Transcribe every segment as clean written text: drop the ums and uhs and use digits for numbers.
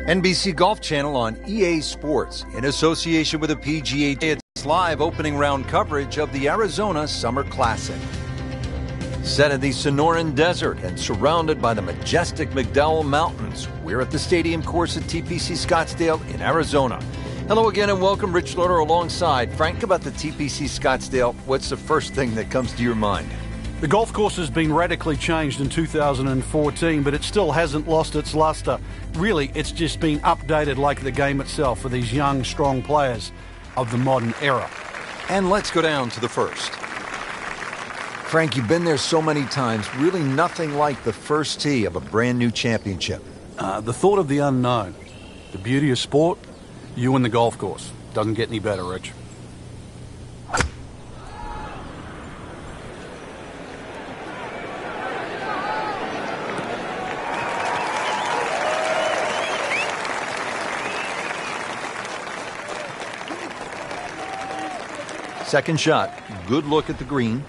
NBC Golf Channel on EA Sports, in association with the PGA. It's live opening round coverage of the Arizona Summer Classic. Set in the Sonoran Desert and surrounded by the majestic McDowell Mountains, we're at the stadium course at TPC Scottsdale in Arizona. Hello again and welcome. Rich Loader alongside Frank. About the TPC Scottsdale, what's the first thing that comes to your mind? The golf course has been radically changed in 2014, but it still hasn't lost its luster. Really, it's just been updated like the game itself for these young, strong players of the modern era. And let's go down to the first. Frank, you've been there so many times. Really nothing like the first tee of a brand new championship. The thought of the unknown, the beauty of sport, you and the golf course. Doesn't get any better, Rich. Second shot, good look at the green.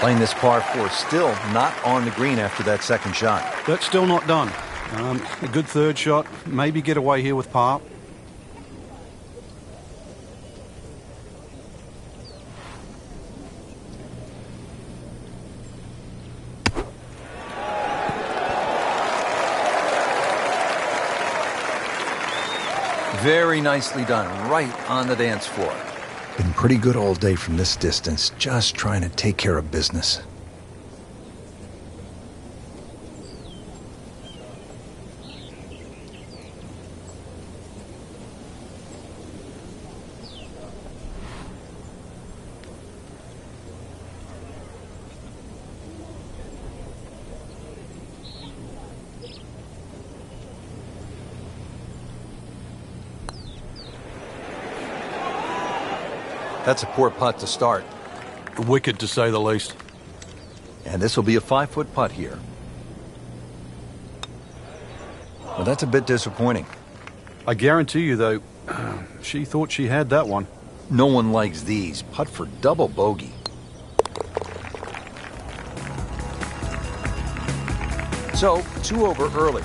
Playing this par 4, still not on the green after that second shot. That's still not done. A good third shot, maybe get away here with par. Very nicely done, right on the dance floor. Been pretty good all day from this distance, just trying to take care of business. That's a poor putt to start. Wicked, to say the least. And this will be a 5-foot putt here. Well, that's a bit disappointing. I guarantee you, though, she thought she had that one. No one likes these. Putt for double bogey. So, 2 over early.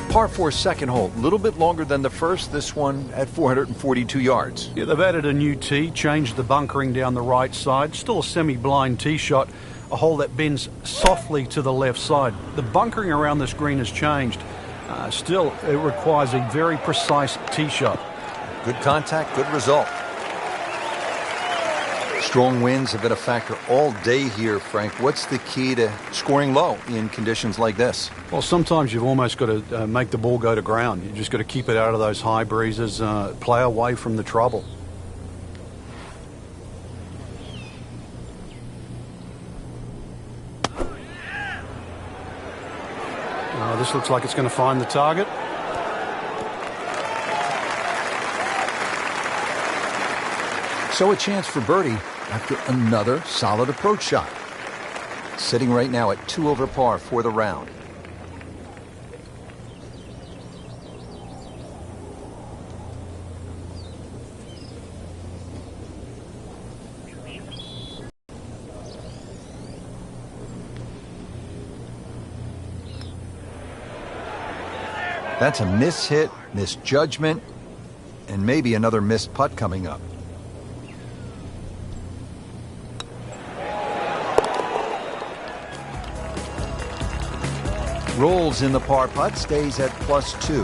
Par 4 second hole, a little bit longer than the first, this one at 442 yards. Yeah, they've added a new tee, changed the bunkering down the right side. Still a semi-blind tee shot, a hole that bends softly to the left side. The bunkering around this green has changed. Still, it requires a very precise tee shot. Good contact, good result. Strong winds have been a factor all day here, Frank. What's the key to scoring low in conditions like this? Well, sometimes you've almost got to make the ball go to ground. You've just got to keep it out of those high breezes, play away from the trouble. This looks like it's going to find the target. So a chance for birdie after another solid approach shot. Sitting right now at 2 over par for the round. That's a mishit, misjudgment, and maybe another missed putt coming up. Rolls in the par putt, stays at +2.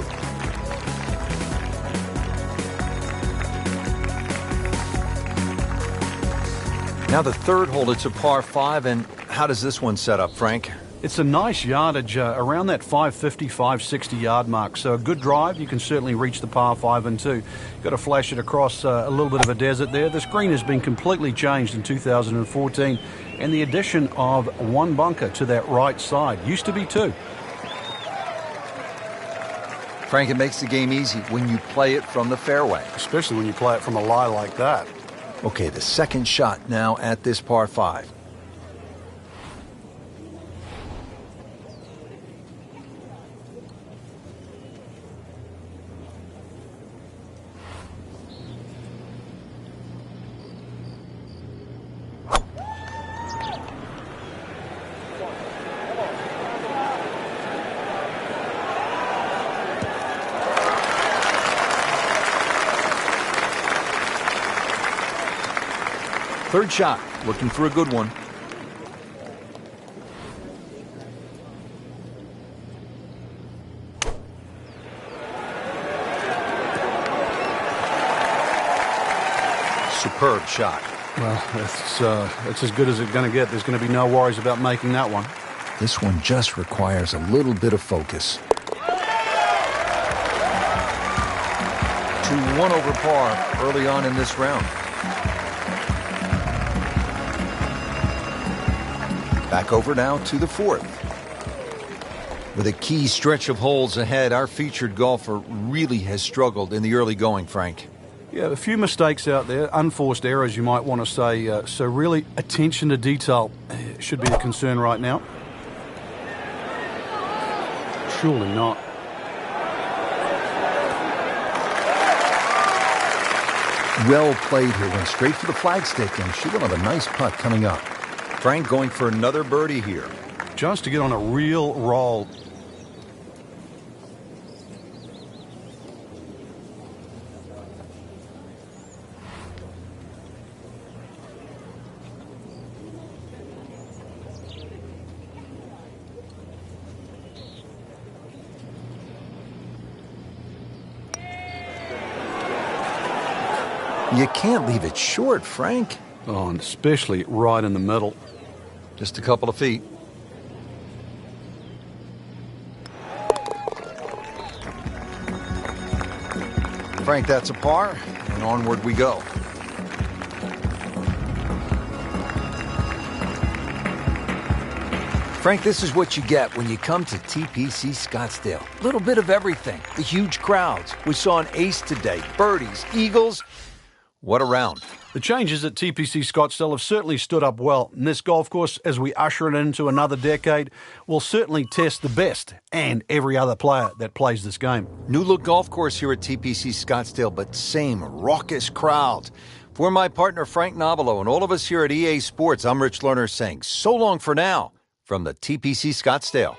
Now the third hole, it's a par 5, and how does this one set up, Frank? It's a nice yardage around that 550, 560 yard mark. So a good drive, you can certainly reach the par 5 and 2. Got to flash it across a little bit of a desert there. This green has been completely changed in 2014, and the addition of one bunker to that right side. Used to be 2. Frank, it makes the game easy when you play it from the fairway. Especially when you play it from a lie like that. Okay, the second shot now at this par 5. Third shot, looking for a good one. Superb shot. Well, it's as good as it's going to get. There's going to be no worries about making that one. This one just requires a little bit of focus. 2-1 over par early on in this round. Back over now to the 4th. With a key stretch of holes ahead, our featured golfer really has struggled in the early going, Frank. Yeah, a few mistakes out there, unforced errors you might want to say. So really, attention to detail should be the concern right now. Surely not. Well played here. Went straight for the flagstick and should have a nice putt coming up. Frank going for another birdie here. Just to get on a real roll. You can't leave it short, Frank. Oh, and especially right in the middle. Just a couple of feet. Frank, that's a par, and onward we go. Frank, this is what you get when you come to TPC Scottsdale. A little bit of everything. The huge crowds. We saw an ace today. Birdies, eagles. What a round. The changes at TPC Scottsdale have certainly stood up well. And this golf course, as we usher it into another decade, will certainly test the best and every other player that plays this game. New look golf course here at TPC Scottsdale, but same raucous crowd. For my partner Frank Nobilo and all of us here at EA Sports, I'm Rich Lerner saying so long for now from the TPC Scottsdale.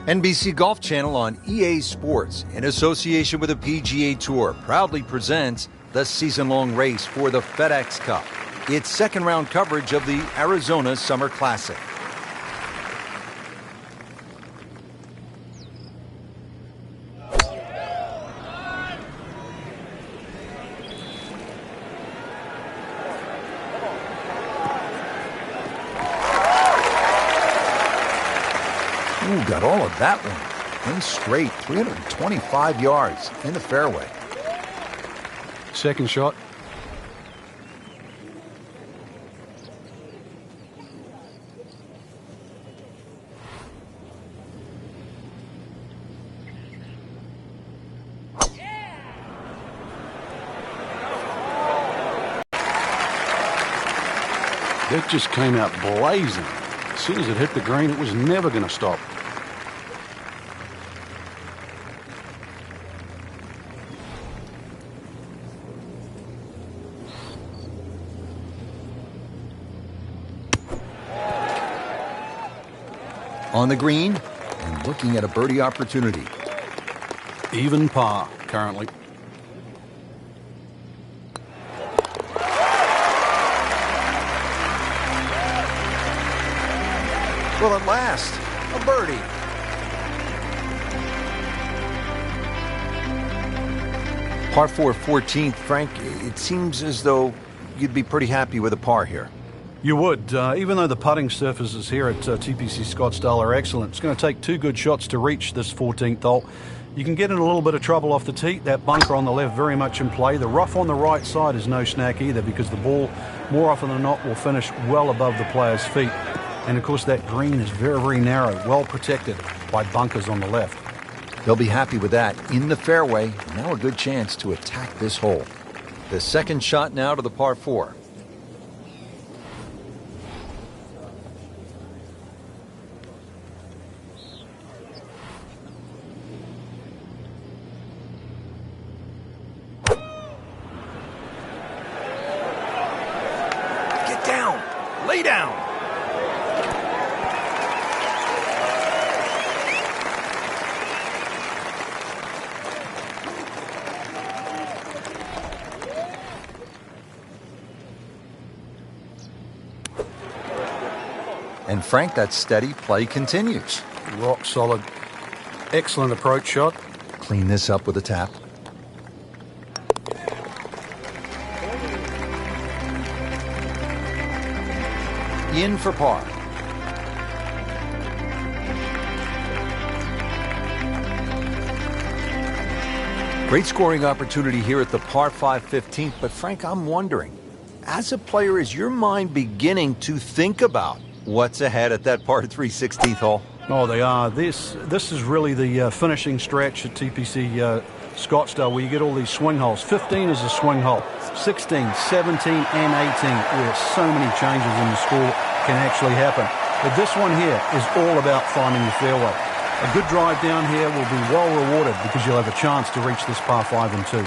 NBC Golf Channel on EA Sports, in association with the PGA Tour, proudly presents the season-long race for the FedEx Cup. It's second-round coverage of the Arizona Summer Classic. Ooh, got all of that one. In straight, 325 yards in the fairway. Second shot. That just came out blazing. As soon as it hit the green, it was never going to stop. On the green and looking at a birdie opportunity. Even par currently. Well, at last, a birdie. Par 4, 14th. Frank, it seems as though you'd be pretty happy with a par here. You would, even though the putting surfaces here at TPC Scottsdale are excellent. It's going to take 2 good shots to reach this 14th hole. You can get in a little bit of trouble off the tee. That bunker on the left very much in play. The rough on the right side is no snack either, because the ball, more often than not, will finish well above the player's feet. And of course that green is very, very narrow, well protected by bunkers on the left. They'll be happy with that. In the fairway, now a good chance to attack this hole. The second shot now to the par 4. Get down! Lay down! And Frank, that steady play continues. Rock solid. Excellent approach shot. Clean this up with a tap. In for par. Great scoring opportunity here at the par 5 15th, but Frank, I'm wondering, as a player, is your mind beginning to think about what's ahead at that par 3 16th hole? Oh, they are. This is really the finishing stretch at TPC Scottsdale, where you get all these swing holes. 15 is a swing hole. 16, 17, and 18, where so many changes in the score can actually happen. But this one here is all about finding the fairway. A good drive down here will be well rewarded, because you'll have a chance to reach this par 5 and 2.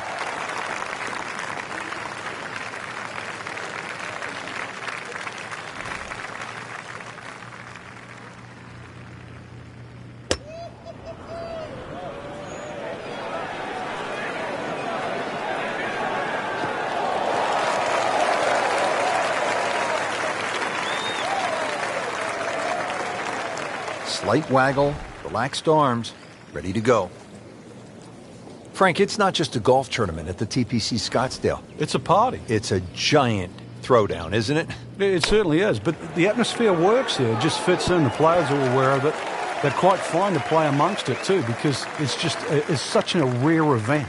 Slight waggle, relaxed arms, ready to go. Frank, it's not just a golf tournament at the TPC Scottsdale. It's a party. It's a giant throwdown, isn't it? It certainly is, but the atmosphere works here. It just fits in. The players are aware of it. They're quite fine to play amongst it too, because it's such a rare event.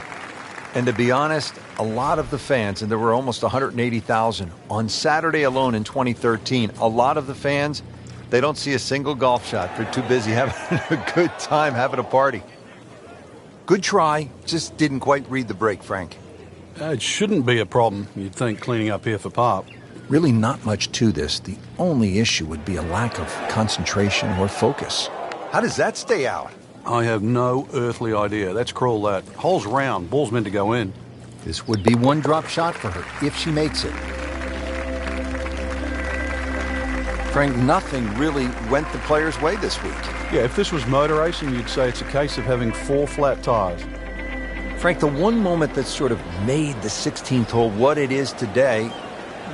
And to be honest, a lot of the fans, and there were almost 180,000 on Saturday alone in 2013, a lot of the fans, they don't see a single golf shot. They're too busy having a good time, having a party. Good try, just didn't quite read the break, Frank. It shouldn't be a problem, you'd think, cleaning up here for par. Really not much to this. The only issue would be a lack of concentration or focus. How does that stay out? I have no earthly idea. Let's crawl that. Hole's round, ball's meant to go in. This would be one drop shot for her if she makes it. Frank, nothing really went the player's way this week. Yeah, if this was motor racing, you'd say it's a case of having 4 flat tires. Frank, the one moment that sort of made the 16th hole what it is today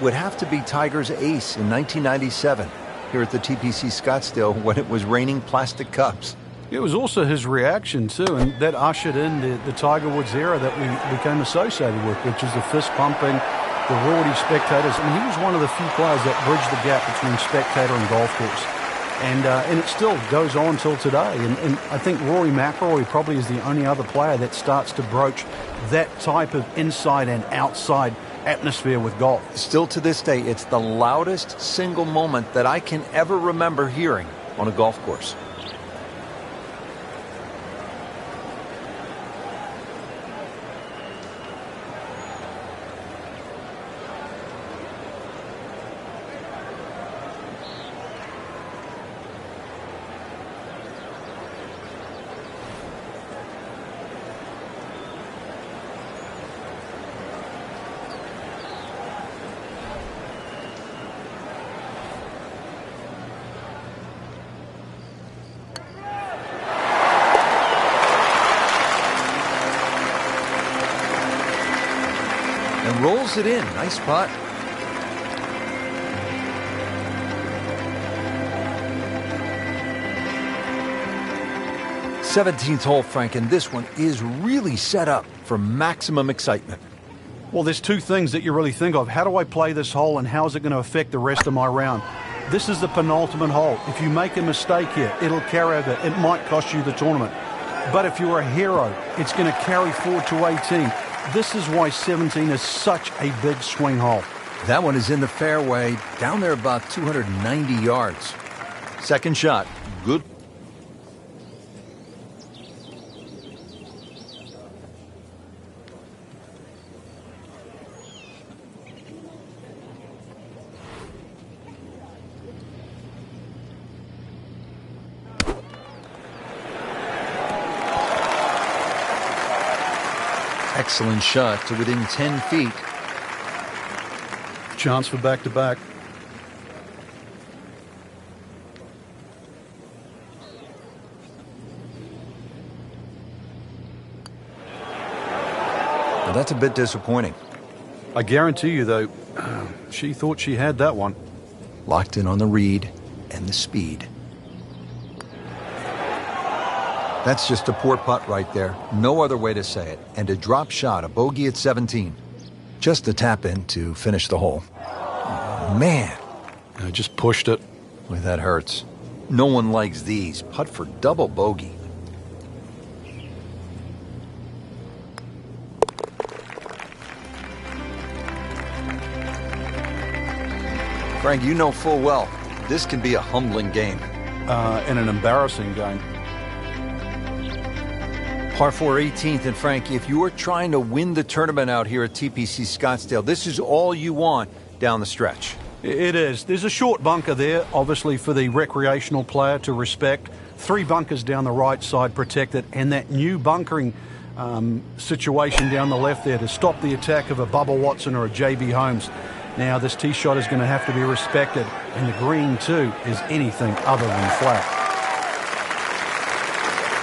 would have to be Tiger's ace in 1997 here at the TPC Scottsdale when it was raining plastic cups. It was also his reaction too, and that ushered in the Tiger Woods era that we became associated with, which is the fist pumping, the rowdy spectators. I mean, he was one of the few players that bridged the gap between spectator and golf course. And it still goes on till today. And I think Rory McIlroy probably is the only other player that starts to broach that type of inside and outside atmosphere with golf. Still to this day, it's the loudest single moment that I can ever remember hearing on a golf course. And rolls it in. Nice putt. th hole, Frank, and this one is really set up for maximum excitement. Well, there's two things that you really think of. How do I play this hole and how is it going to affect the rest of my round? This is the penultimate hole. If you make a mistake here, it'll carry over. It might cost you the tournament. But if you're a hero, it's going to carry forward to 18. This is why 17 is such a big swing hole. That one is in the fairway, down there about 290 yards. Second shot, good. Excellent shot to within 10 feet. Chance for back-to-back. Well, that's a bit disappointing. I guarantee you, though, she thought she had that one. Locked in on the read and the speed. That's just a poor putt right there. No other way to say it. And a drop shot, a bogey at 17. Just a tap in to finish the hole. Man. I just pushed it. Boy, that hurts. No one likes these. Putt for double bogey. Frank, you know full well, this can be a humbling game. And an embarrassing game. Par 4 18th, and Frank, if you're trying to win the tournament out here at TPC Scottsdale, this is all you want down the stretch. It is. There's a short bunker there, obviously for the recreational player to respect. 3 bunkers down the right side protected, and that new bunkering situation down the left there to stop the attack of a Bubba Watson or a JB Holmes. Now this tee shot is going to have to be respected, and the green too is anything other than flat.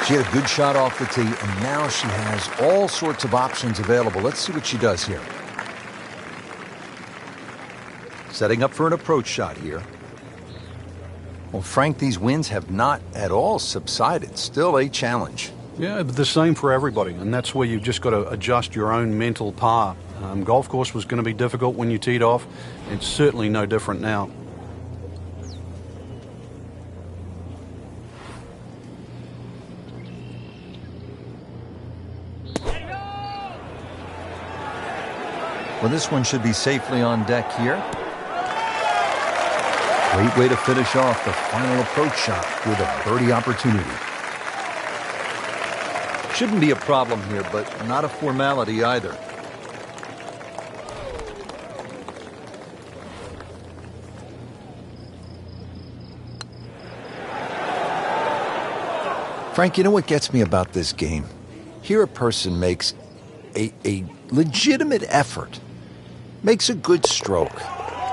She had a good shot off the tee, and now she has all sorts of options available. Let's see what she does here. Setting up for an approach shot here. Well, Frank, these winds have not at all subsided. Still a challenge. Yeah, but the same for everybody, and that's where you've just got to adjust your own mental par. Golf course was going to be difficult when you teed off. It's certainly no different now. Well, this one should be safely on deck here. Great way to finish off the final approach shot with a birdie opportunity. Shouldn't be a problem here, but not a formality either. Frank, you know what gets me about this game? Here a person makes a legitimate effort, makes a good stroke,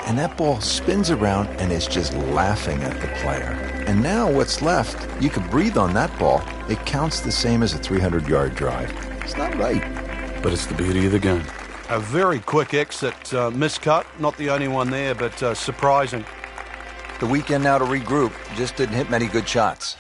and that ball spins around and is just laughing at the player. And now what's left, you could breathe on that ball. It counts the same as a 300-yard drive. It's not right. But it's the beauty of the game. A very quick exit, miscut. Not the only one there, but surprising. The weekend now to regroup. Just didn't hit many good shots.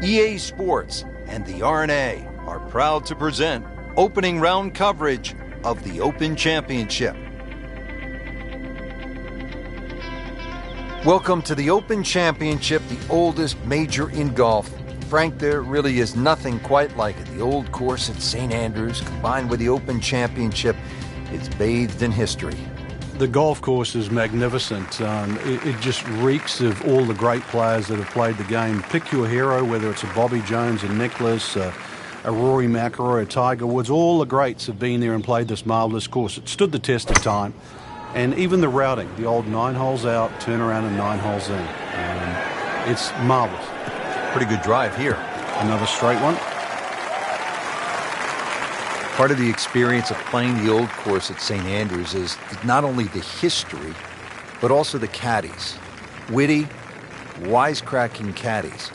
EA Sports and the RNA are proud to present opening round coverage of the Open Championship. Welcome to the Open Championship, the oldest major in golf. Frank, there really is nothing quite like it. The old course at St. Andrews combined with the Open Championship, it's bathed in history. The golf course is magnificent. It just reeks of all the great players that have played the game. Pick your hero, whether it's a Bobby Jones, a Nicklaus, a Rory McIlroy, a Tiger Woods. All the greats have been there and played this marvellous course. It stood the test of time. And even the routing, the old 9 holes out, turn around and 9 holes in. It's marvellous. Pretty good drive here. Another straight one. Part of the experience of playing the old course at St. Andrews is not only the history, but also the caddies. Witty, wisecracking caddies.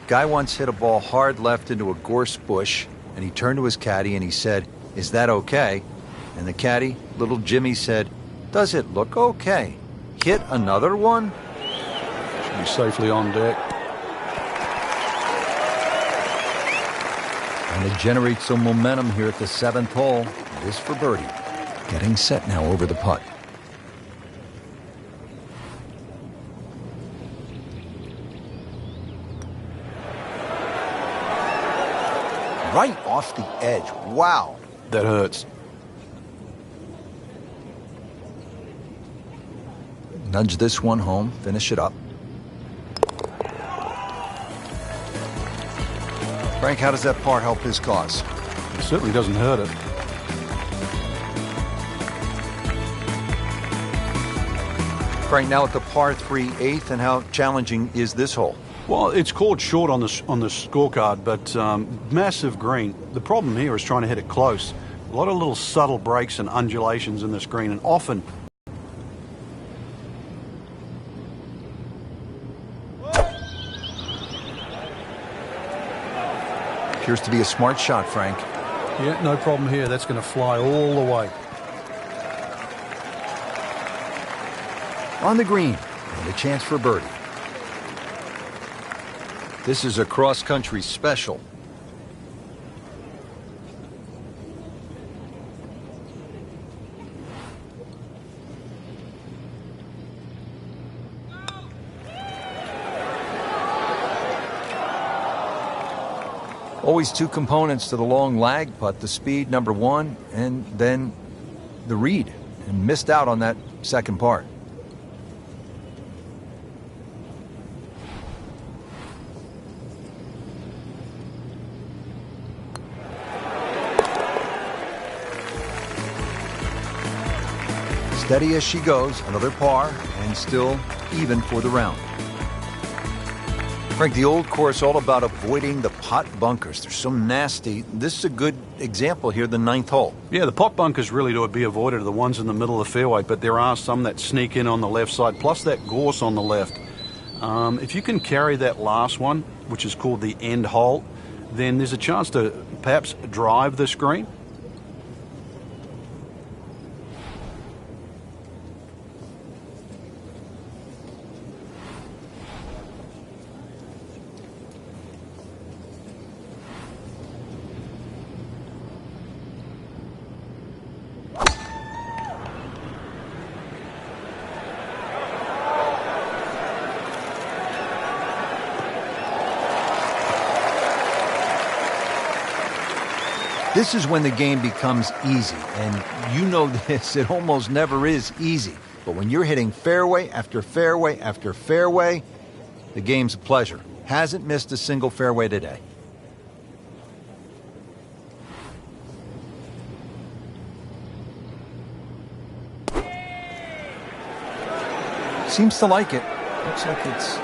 Guy once hit a ball hard left into a gorse bush, and he turned to his caddy and he said, "Is that okay?" And the caddy, little Jimmy, said, "Does it look okay? Hit another one?" Should be safely on deck. And to generate some momentum here at the 7th hole. This for birdie. Getting set now over the putt. Right off the edge. Wow. That hurts. Nudge this one home. Finish it up. Frank, how does that par help his cause? It certainly doesn't hurt it. Frank, now at the par 3 8th, and how challenging is this hole? Well, it's called short on the scorecard, but massive green. The problem here is trying to hit it close. A lot of little subtle breaks and undulations in this green, and often appears to be a smart shot, Frank. Yeah, no problem here. That's going to fly all the way. On the green, and a chance for birdie. This is a cross-country special. Always two components to the long lag putt, the speed, number one, and then the read. And missed out on that second part. Steady as she goes, another par, and still even for the round. Frank, the old course all about avoiding the pot bunkers. They're so nasty. This is a good example here, the 9th hole. Yeah, the pot bunkers really to be avoided are the ones in the middle of the fairway, but there are some that sneak in on the left side, plus that gorse on the left. If you can carry that last one, which is called the end hole, then there's a chance to perhaps drive this green. This is when the game becomes easy, and you know this, it almost never is easy. But when you're hitting fairway after fairway after fairway, the game's a pleasure. Hasn't missed a single fairway today. Seems to like it. Looks like it's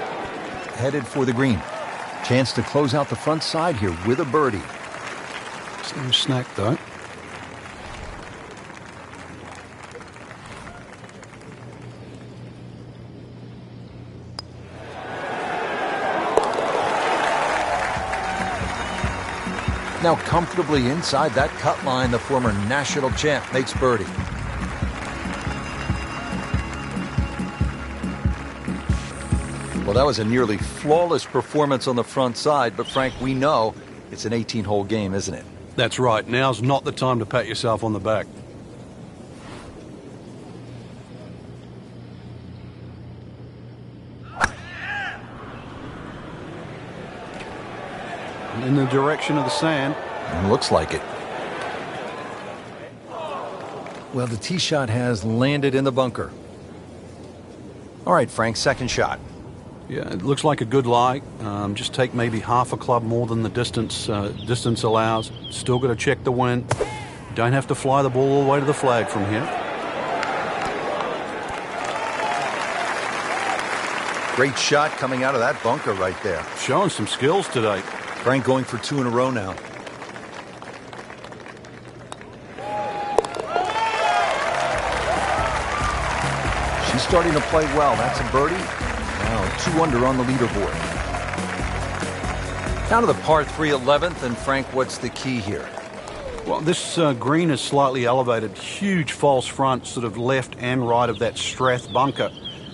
headed for the green. Chance to close out the front side here with a birdie. No snack, though. Now comfortably inside that cut line, the former national champ makes birdie. Well, that was a nearly flawless performance on the front side, but Frank, we know it's an 18-hole game, isn't it? That's right. Now's not the time to pat yourself on the back. In the direction of the sand. Looks like it. Well, the tee shot has landed in the bunker. All right, Frank, second shot. Yeah, it looks like a good lie. Just take maybe half a club more than the distance allows. Still got to check the wind. Don't have to fly the ball all the way to the flag from here. Great shot coming out of that bunker right there. Showing some skills today. Frank going for 2 in a row now. She's starting to play well. That's a birdie. Now 2 under on the leaderboard. Down to the par 3 11th, and Frank, what's the key here? Well, this green is slightly elevated. Huge false front, sort of left and right of that Strath bunker.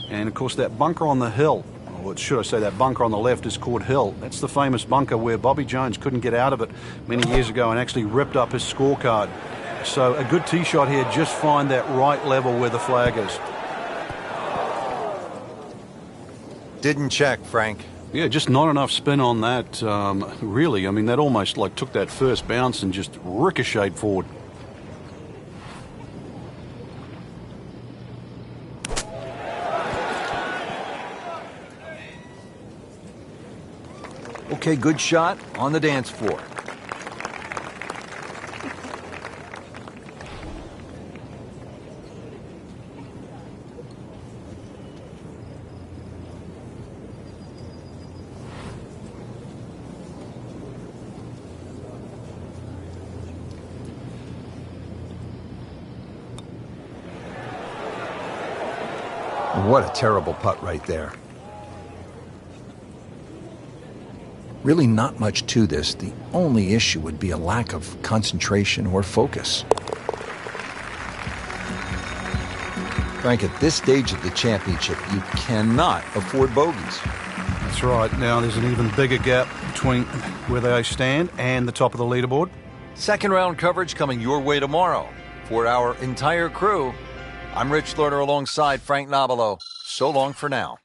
And, of course, that bunker on the hill, or should I say that bunker on the left is called Hill. That's the famous bunker where Bobby Jones couldn't get out of it many years ago and actually ripped up his scorecard. So a good tee shot here, just find that right level where the flag is. Didn't check, Frank. Yeah, just not enough spin on that, really. I mean, that almost like took that first bounce and just ricocheted forward. Okay, good shot on the dance floor. What a terrible putt right there. Really not much to this. The only issue would be a lack of concentration or focus. Frank, at this stage of the championship, you cannot afford bogeys. That's right. Now there's an even bigger gap between where they stand and the top of the leaderboard. Second round coverage coming your way tomorrow. For our entire crew, I'm Rich Lerner alongside Frank Nobilo. So long for now.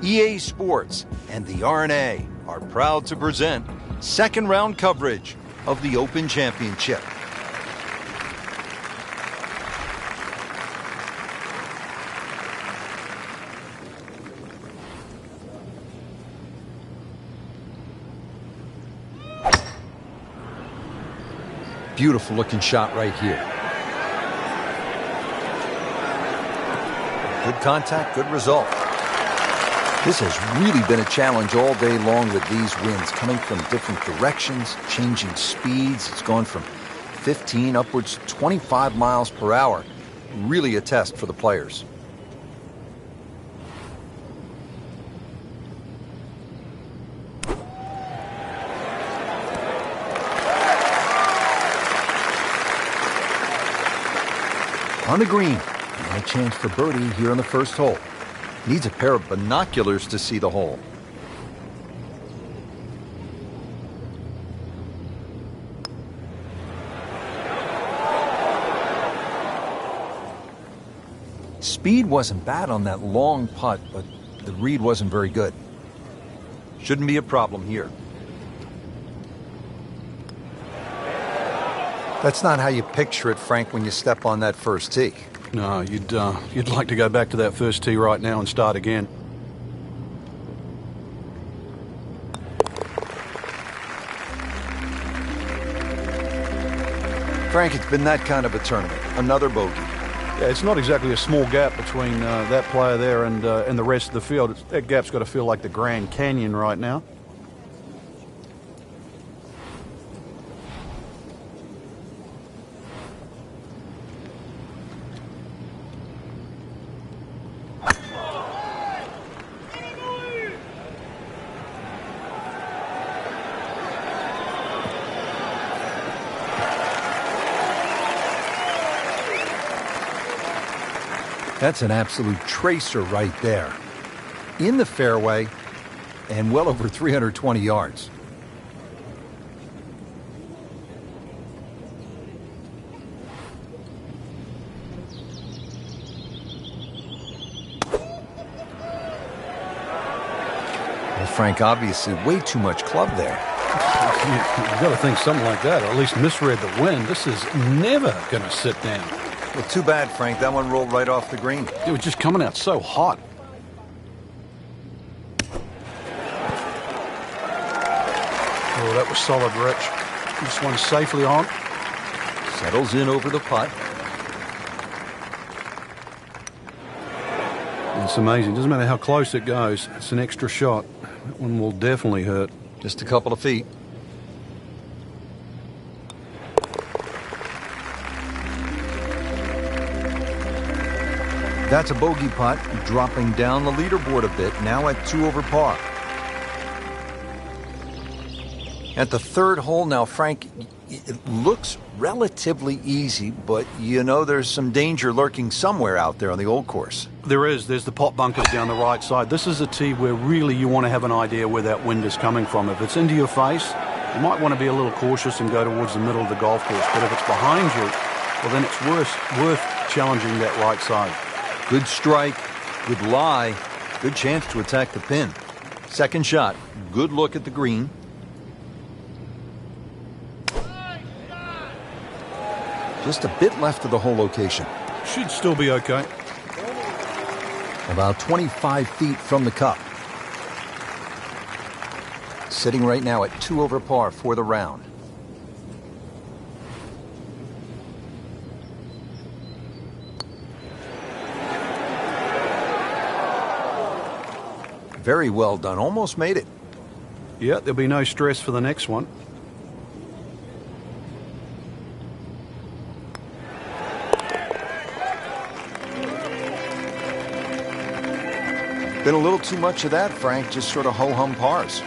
EA Sports and the R&A are proud to present second round coverage of the Open Championship. Beautiful looking shot right here. Good contact, good result. This has really been a challenge all day long with these winds coming from different directions, changing speeds. It's gone from 15 upwards to 25 miles per hour. Really a test for the players. On the green, my chance for birdie here on the first hole. Needs a pair of binoculars to see the hole. Speed wasn't bad on that long putt, but the read wasn't very good. Shouldn't be a problem here. That's not how you picture it, Frank, when you step on that first tee. No, you'd like to go back to that first tee right now and start again. Frank, it's been that kind of a tournament. Another bogey. Yeah, it's not exactly a small gap between that player there and the rest of the field. That gap's got to feel like the Grand Canyon right now. That's an absolute tracer right there. In the fairway and well over 320 yards. Well, Frank, obviously way too much club there. You've got to think something like that, or at least misread the wind. This is never going to sit down. Well, too bad, Frank. That one rolled right off the green. It was just coming out so hot. Oh, that was solid, Rich. This one safely on. Settles in over the putt. It's amazing. Doesn't matter how close it goes. It's an extra shot. That one will definitely hurt. Just a couple of feet. That's a bogey putt, dropping down the leaderboard a bit, now at 2 over par. At the third hole now, Frank, it looks relatively easy, but you know there's some danger lurking somewhere out there on the old course. There is. There's the pot bunkers down the right side. This is a tee where really you want to have an idea where that wind is coming from. If it's into your face, you might want to be a little cautious and go towards the middle of the golf course. But if it's behind you, well, then it's worth challenging that right side. Good strike, good lie, good chance to attack the pin. Second shot, good look at the green. Just a bit left of the hole location. Should still be okay. About 25 feet from the cup. Sitting right now at 2 over par for the round. Very well done. Almost made it. Yeah, there'll be no stress for the next one. Been a little too much of that, Frank. Just sort of ho-hum pars.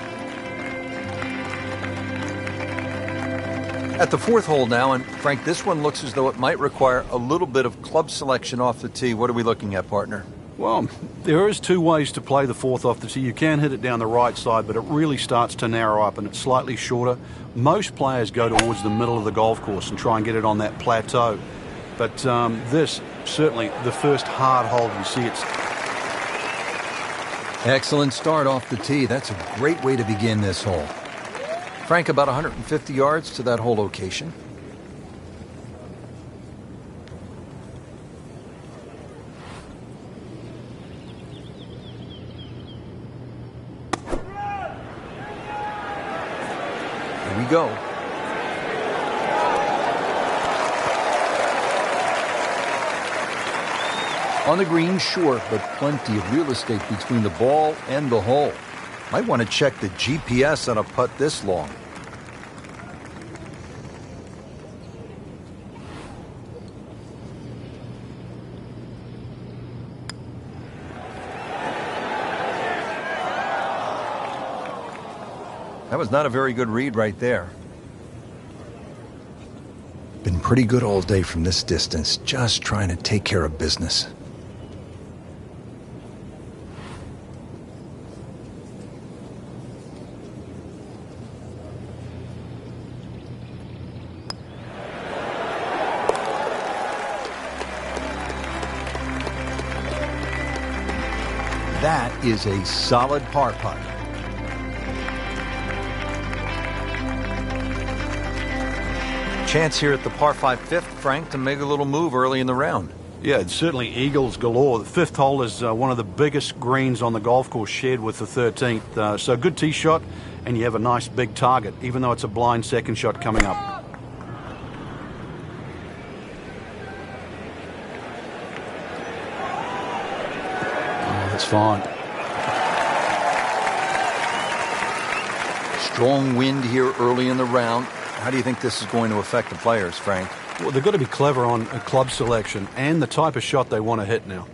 At the fourth hole now, and Frank, this one looks as though it might require a little bit of club selection off the tee. What are we looking at, partner? Well, there is 2 ways to play the fourth off the tee. You can hit it down the right side, but it really starts to narrow up and it's slightly shorter. Most players go towards the middle of the golf course and try and get it on that plateau. But this, certainly the first hard hole, you see it's... Excellent start off the tee. That's a great way to begin this hole. Frank, about 150 yards to that hole location. Here we go. On the green, sure, but plenty of real estate between the ball and the hole. Might want to check the GPS on a putt this long. That was not a very good read right there. Been pretty good all day from this distance, just trying to take care of business. That is a solid par putt. Chance here at the par 5 fifth, Frank, to make a little move early in the round. Yeah, it's certainly eagles galore. The fifth hole is one of the biggest greens on the golf course, shared with the 13th. So good tee shot, and you have a nice big target, even though it's a blind second shot coming up. Oh, that's fine. Strong wind here early in the round. How do you think this is going to affect the players, Frank? Well, they've got to be clever on a club selection and the type of shot they want to hit now.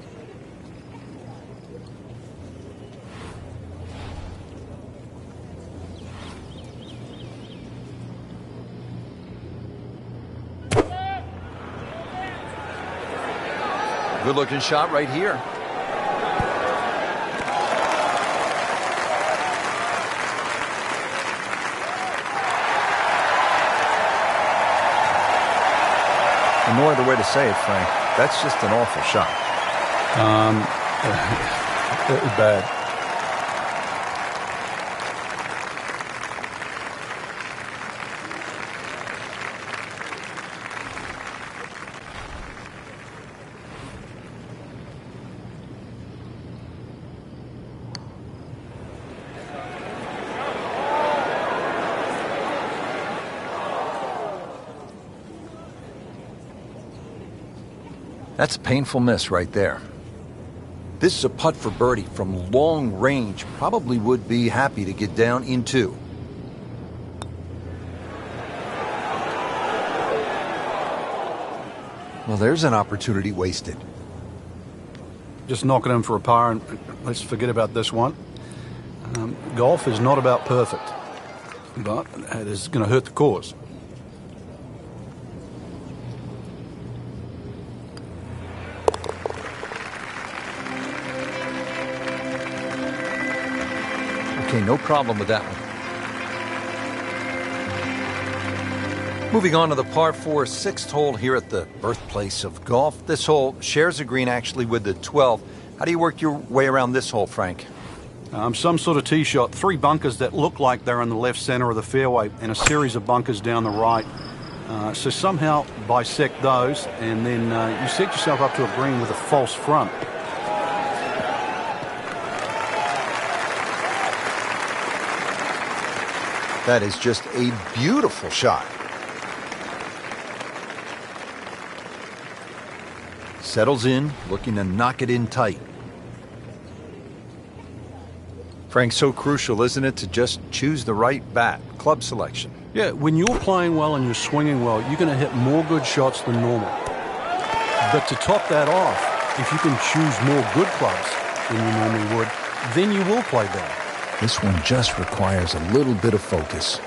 Good looking shot right here. No other way to say it, Frank. That's just an awful shot. It was bad. That's a painful miss right there. This is a putt for birdie from long range. Probably would be happy to get down in 2. Well, there's an opportunity wasted. Just knocking him for a par, and let's forget about this one. Golf is not about perfect, but it is going to hurt the cause. Okay, no problem with that one. Moving on to the par 4 sixth hole here at the birthplace of golf. This hole shares a green actually with the 12. How do you work your way around this hole, Frank? Some sort of tee shot. 3 bunkers that look like they're in the left center of the fairway and a series of bunkers down the right. So somehow bisect those, and then you set yourself up to a green with a false front. That is just a beautiful shot. Settles in, looking to knock it in tight. Frank, so crucial, isn't it, to just choose the right bat, club selection? Yeah, when you're playing well and you're swinging well, you're going to hit more good shots than normal. But to top that off, if you can choose more good clubs than you normally would, then you will play better. This one just requires a little bit of focus.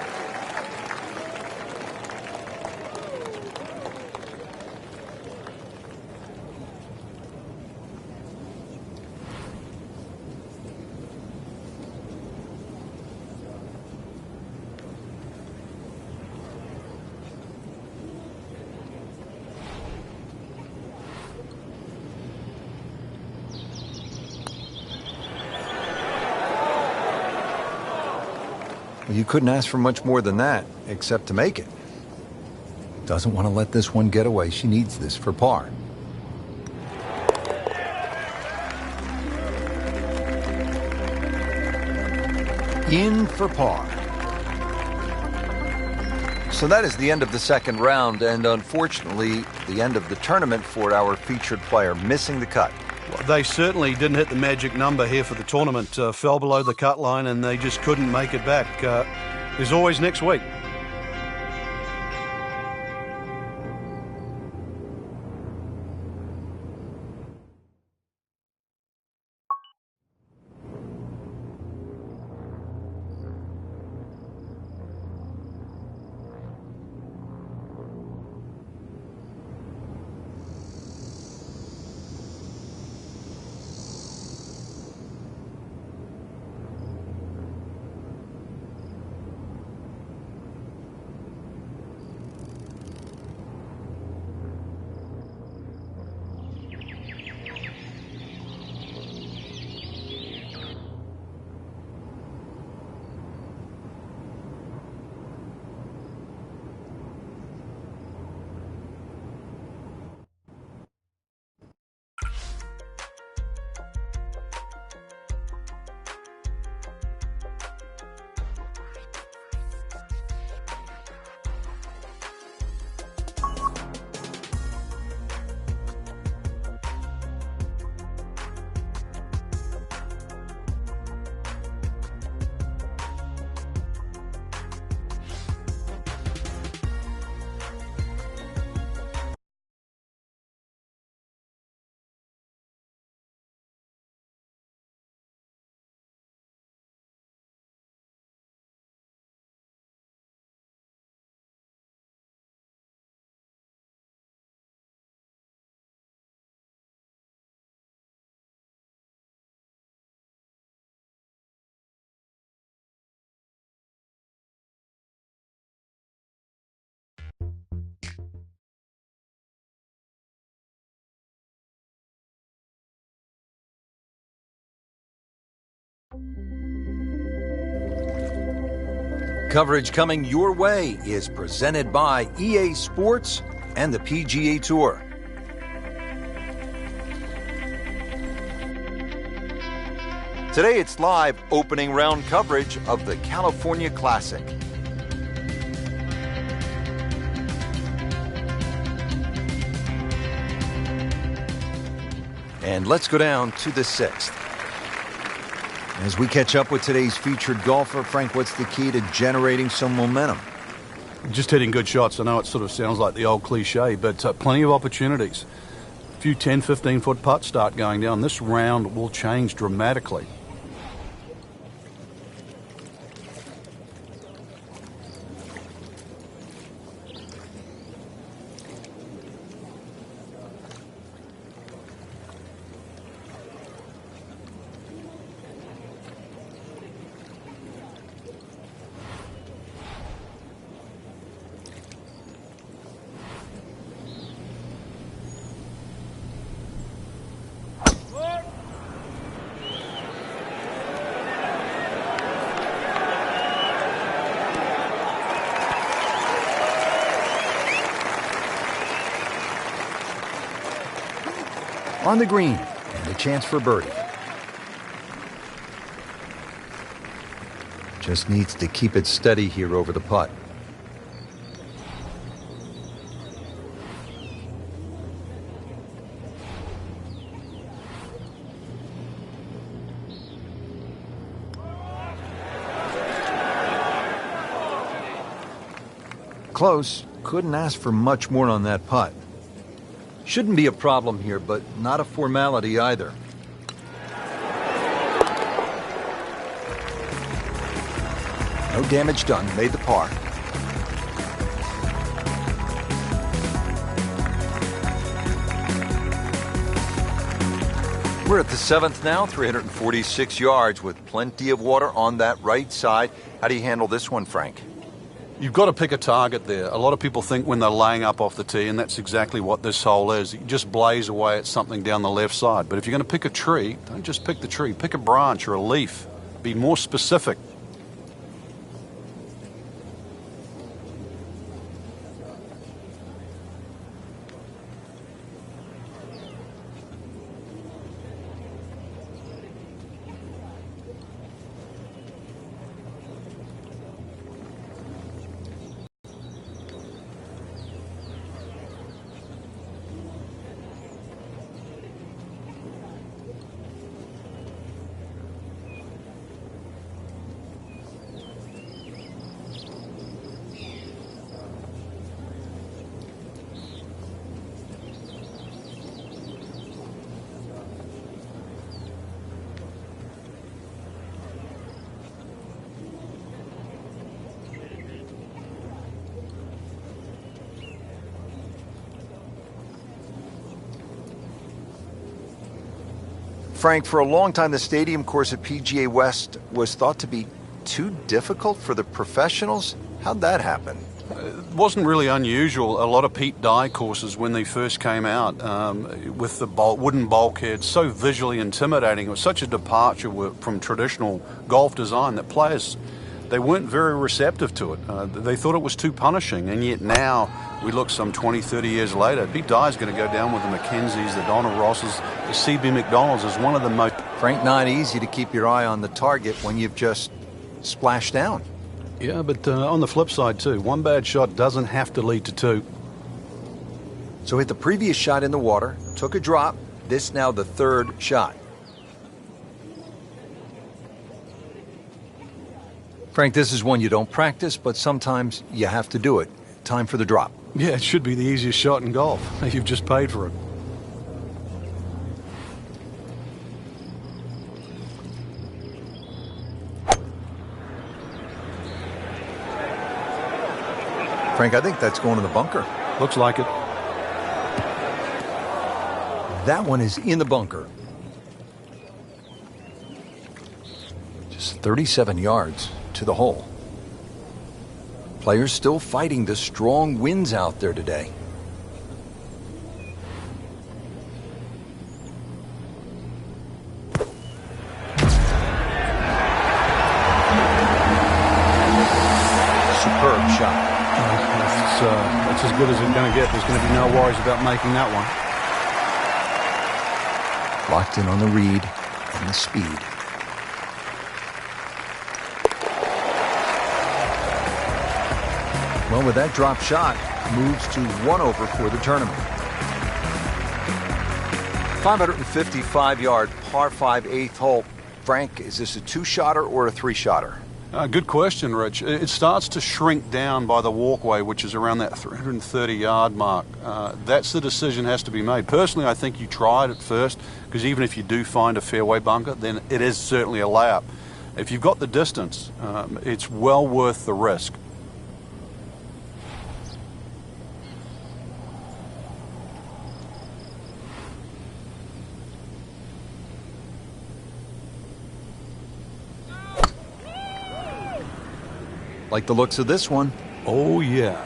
You couldn't ask for much more than that, except to make it. Doesn't want to let this one get away. She needs this for par. In for par. So that is the end of the second round, and unfortunately, the end of the tournament for our featured player, missing the cut. Well, they certainly didn't hit the magic number here for the tournament. Fell below the cut line, and they just couldn't make it back. There's always next week. Coverage coming your way is presented by EA Sports and the PGA Tour. Today it's live opening round coverage of the California Classic. And let's go down to the 6th. As we catch up with today's featured golfer, Frank, what's the key to generating some momentum? Just hitting good shots. I know it sort of sounds like the old cliche, but plenty of opportunities. A few 10, 15-foot putts start going down. This round will change dramatically. On the green, and a chance for birdie. Just needs to keep it steady here over the putt. Close. Couldn't ask for much more on that putt. Shouldn't be a problem here, but not a formality either. No damage done. Made the par. We're at the 7th now, 346 yards with plenty of water on that right side. How do you handle this one, Frank? You've got to pick a target there. A lot of people think when they're laying up off the tee, and that's exactly what this hole is. You just blaze away at something down the left side. But if you're going to pick a tree, don't just pick the tree. Pick a branch or a leaf. Be more specific. Frank, for a long time, the stadium course at PGA West was thought to be too difficult for the professionals. How'd that happen? It wasn't really unusual. A lot of Pete Dye courses, when they first came out, with the wooden bulkheads, so visually intimidating. It was such a departure from traditional golf design that players, they weren't very receptive to it. They thought it was too punishing, and yet now we look some 20, 30 years later, Pete Dye's going to go down with the Mackenzies, the Donna Rosses, the CB McDonald's as one of the most... Frank, not easy to keep your eye on the target when you've just splashed down. Yeah, but on the flip side too, one bad shot doesn't have to lead to two. So hit the previous shot in the water, took a drop, this now the third shot. Frank, this is one you don't practice, but sometimes you have to do it. Time for the drop. Yeah, it should be the easiest shot in golf. You've just paid for it. Frank, I think that's going to the bunker. Looks like it. That one is in the bunker. Just 37 yards to the hole. Players still fighting the strong winds out there today. good as it's going to get. There's going to be no worries about making that one. Locked in on the read and the speed. Well, with that drop shot, moves to 1 over for the tournament. 555-yard par 5 8th hole. Frank, is this a 2-shotter or a 3-shotter? Good question, Rich. It starts to shrink down by the walkway, which is around that 330-yard mark. That's the decision has to be made. Personally, I think you try it at first, because even if you do find a fairway bunker, then it is certainly a layup. If you've got the distance, it's well worth the risk. Like the looks of this one. Oh, yeah.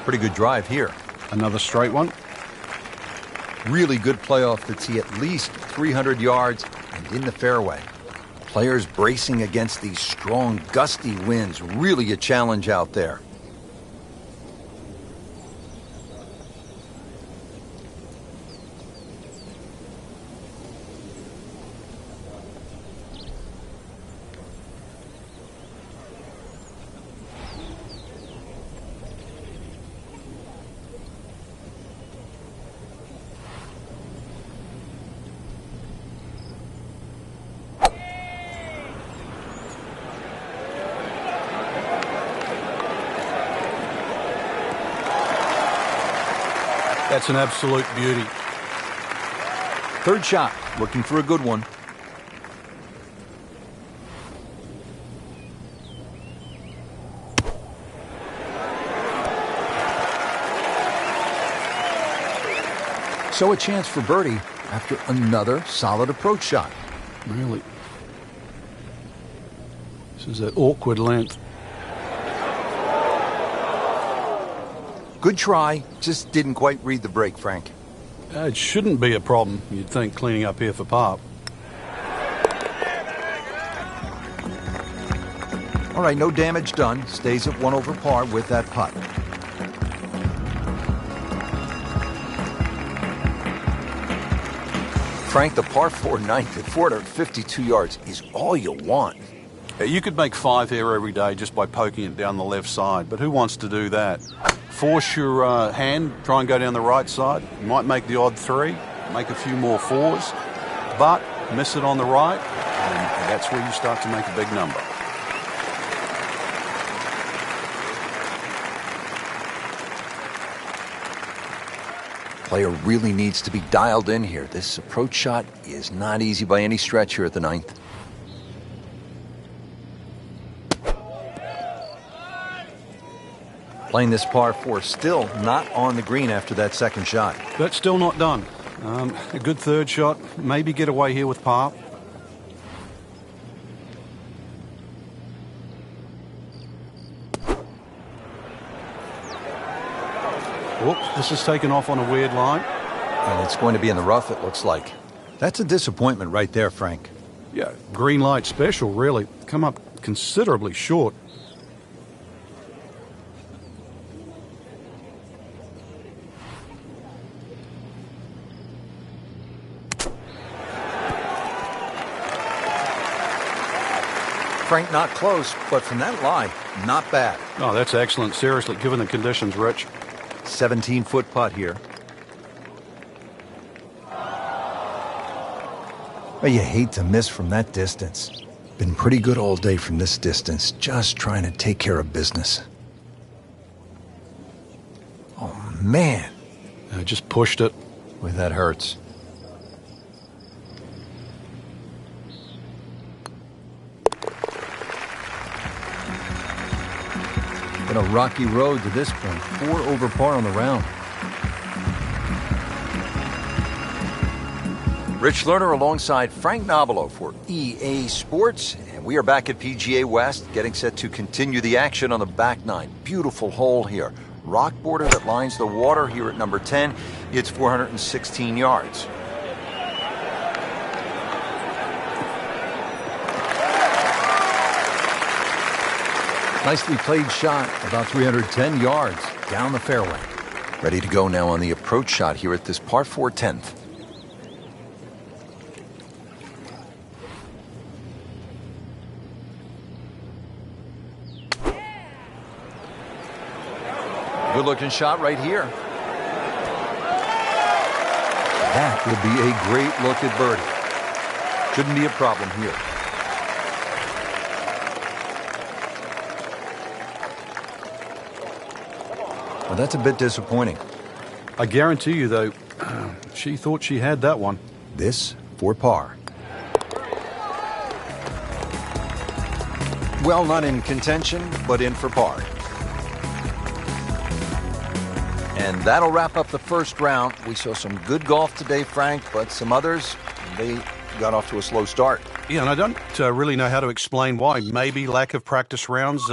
Pretty good drive here. Another straight one. Really good play off the tee, at least 300 yards and in the fairway. Players bracing against these strong, gusty winds. Really a challenge out there. That's an absolute beauty. Third shot, looking for a good one. So a chance for birdie after another solid approach shot. Really? This is that awkward length. Good try, just didn't quite read the break, Frank. It shouldn't be a problem, you'd think, cleaning up here for par. All right, no damage done. Stays at 1 over par with that putt. Frank, the par 4 ninth at 452 yards is all you want. You could make 5 here every day just by poking it down the left side, but who wants to do that? Force your hand, try and go down the right side. You might make the odd 3, make a few more 4s, but miss it on the right, and that's where you start to make a big number. Player really needs to be dialed in here. This approach shot is not easy by any stretch here at the 9th. Playing this par 4, still not on the green after that second shot. That's still not done. A good third shot, maybe get away here with par. Whoops, this is taken off on a weird line. And it's going to be in the rough, it looks like. That's a disappointment right there, Frank. Yeah, green light special, really. Come up considerably short. Frank, not close, but from that lie, not bad. Oh, that's excellent. Seriously, given the conditions, Rich. 17-foot putt here. Well, you hate to miss from that distance. Been pretty good all day from this distance, just trying to take care of business. Oh, man. I just pushed it. Boy, that hurts. Been a rocky road to this point. 4 over par on the round. Rich Lerner alongside Frank Nobilo for EA Sports. And we are back at PGA West, getting set to continue the action on the back 9. Beautiful hole here. Rock border that lines the water here at number 10. It's 416 yards. Nicely played shot, about 310 yards down the fairway. Ready to go now on the approach shot here at this par 4 10th. Good looking shot right here. That would be a great look at birdie. Shouldn't be a problem here. Well, that's a bit disappointing. I guarantee you, though, she thought she had that one. This for par. Well, not in contention, but in for par. And that'll wrap up the first round. We saw some good golf today, Frank, but some others, they got off to a slow start. Yeah, and I don't really know how to explain why. Maybe lack of practice rounds,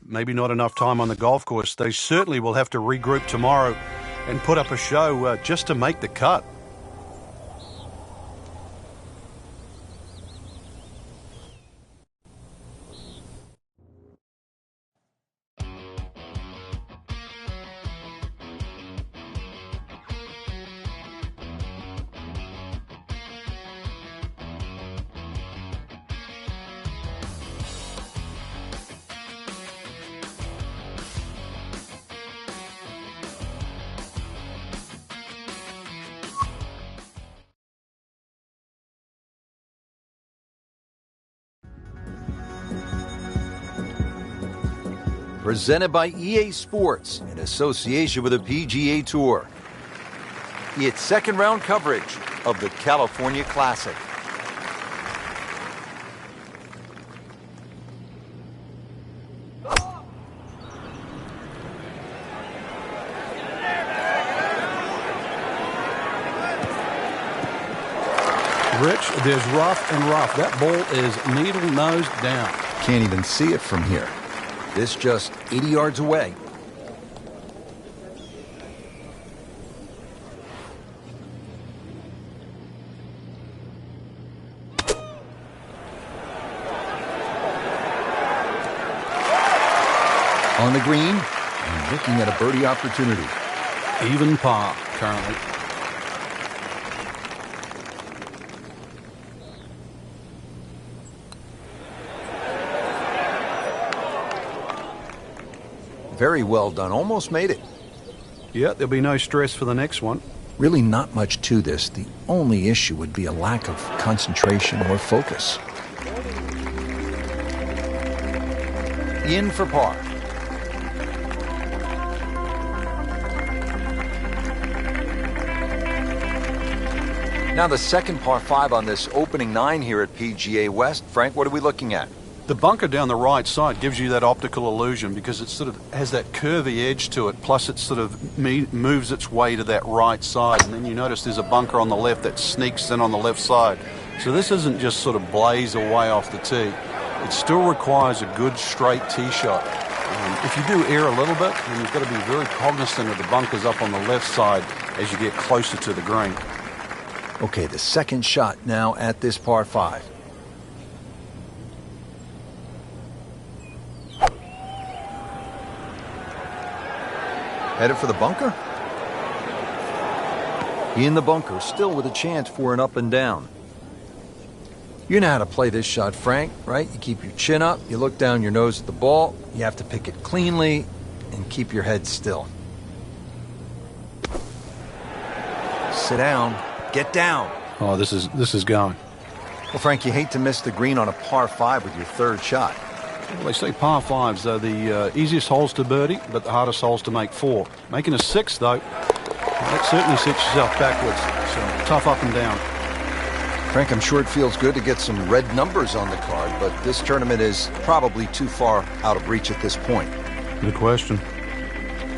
maybe not enough time on the golf course. They certainly will have to regroup tomorrow and put up a show just to make the cut. Presented by EA Sports in association with the PGA Tour. It's second round coverage of the California Classic. Rich, there's rough and rough. That ball is needle nose down. Can't even see it from here. This just 80 yards away. On the green, and looking at a birdie opportunity. Even par currently. Very well done. Almost made it. Yeah, there'll be no stress for the next one. Really not much to this. The only issue would be a lack of concentration or focus. In for par. Now the second par 5 on this opening 9 here at PGA West. Frank, what are we looking at? The bunker down the right side gives you that optical illusion because it sort of has that curvy edge to it, plus it sort of moves its way to that right side, and then you notice there's a bunker on the left that sneaks in on the left side. So this isn't just sort of blaze away off the tee. It still requires a good straight tee shot. If you do err a little bit, then you've got to be very cognizant of the bunkers up on the left side as you get closer to the green. Okay, the second shot now at this par 5. Headed for the bunker? In the bunker, still with a chance for an up and down. You know how to play this shot, Frank, right? You keep your chin up, you look down your nose at the ball, you have to pick it cleanly, and keep your head still. Sit down, get down. Oh, this is going. Well, Frank, you hate to miss the green on a par 5 with your third shot. Well, they say par 5s are the easiest holes to birdie, but the hardest holes to make 4. Making a 6, though, that certainly sets yourself backwards. So tough up and down. Frank, I'm sure it feels good to get some red numbers on the card, but this tournament is probably too far out of reach at this point. Good question.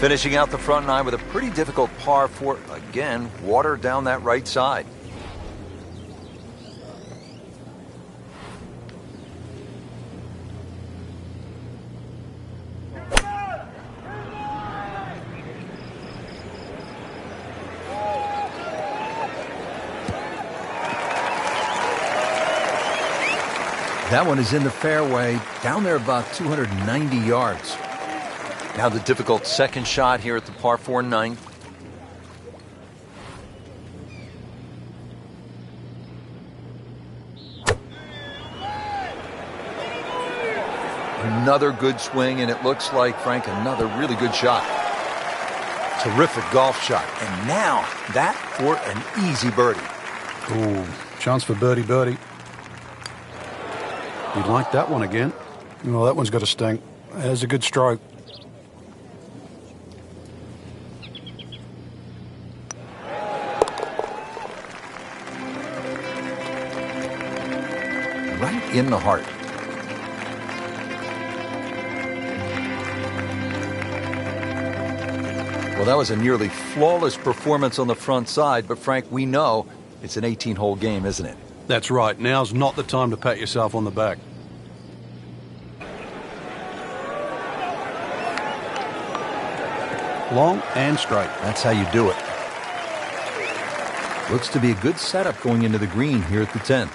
Finishing out the front 9 with a pretty difficult par 4. Again, water down that right side. That one is in the fairway, down there about 290 yards. Now the difficult second shot here at the par 4 ninth. Another good swing, and it looks like, Frank, another really good shot. Terrific golf shot. And now that for an easy birdie. Ooh, chance for birdie. You'd like that one again. Well, that one's got a stink. There's a good stroke. Right in the heart. Well, that was a nearly flawless performance on the front side, but Frank, we know it's an 18-hole game, isn't it? That's right. Now's not the time to pat yourself on the back. Long and straight. That's how you do it. Looks to be a good setup going into the green here at the 10th.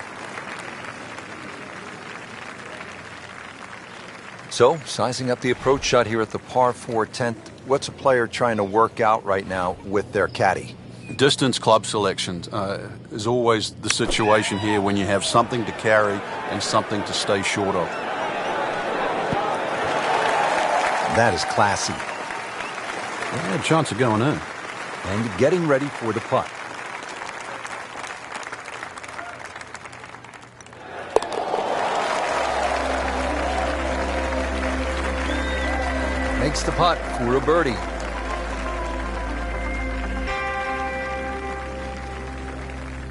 So, sizing up the approach shot here at the par 4 10th, what's a player trying to work out right now with their caddy? Distance club selection is always the situation here when you have something to carry and something to stay short of. That is classy. Yeah, a chance of going in. And getting ready for the putt. Makes the putt for a birdie.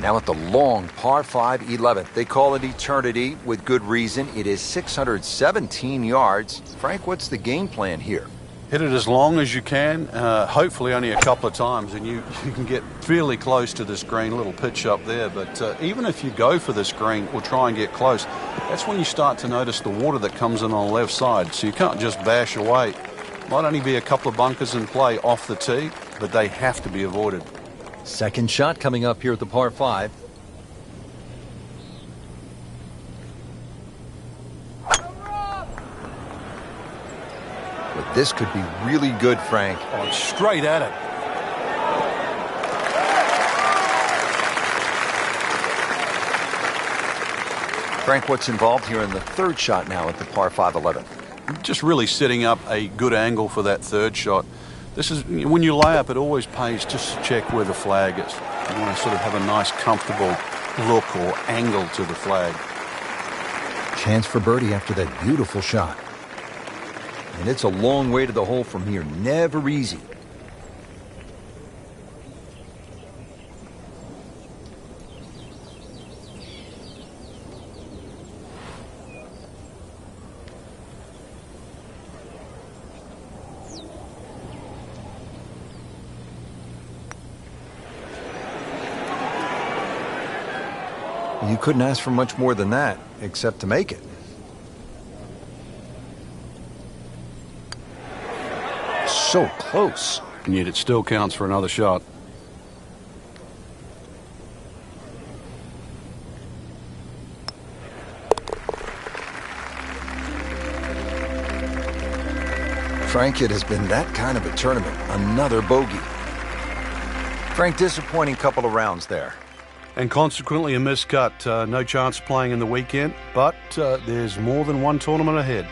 Now at the long par 5 11th. They call it eternity with good reason. It is 617 yards. Frank, what's the game plan here? Hit it as long as you can, hopefully only a couple of times, and you can get fairly close to this green. Little pitch up there, but even if you go for this green or try and get close, that's when you start to notice the water that comes in on the left side. So you can't just bash away. Might only be a couple of bunkers in play off the tee, but they have to be avoided. Second shot coming up here at the par 5. But this could be really good, Frank. Oh, it's straight at it. Frank, what's involved here in the third shot now at the par 5 11th? Just really setting up a good angle for that third shot. This is when you lay up, it always pays just to check where the flag is. You want to sort of have a nice, comfortable look or angle to the flag. Chance for birdie after that beautiful shot. And it's a long way to the hole from here. Never easy. You couldn't ask for much more than that, except to make it. So close. And yet it still counts for another shot. Frank, it has been that kind of a tournament. Another bogey. Frank, disappointing couple of rounds there. And consequently a miscut. No chance of playing in the weekend, but there's more than one tournament ahead.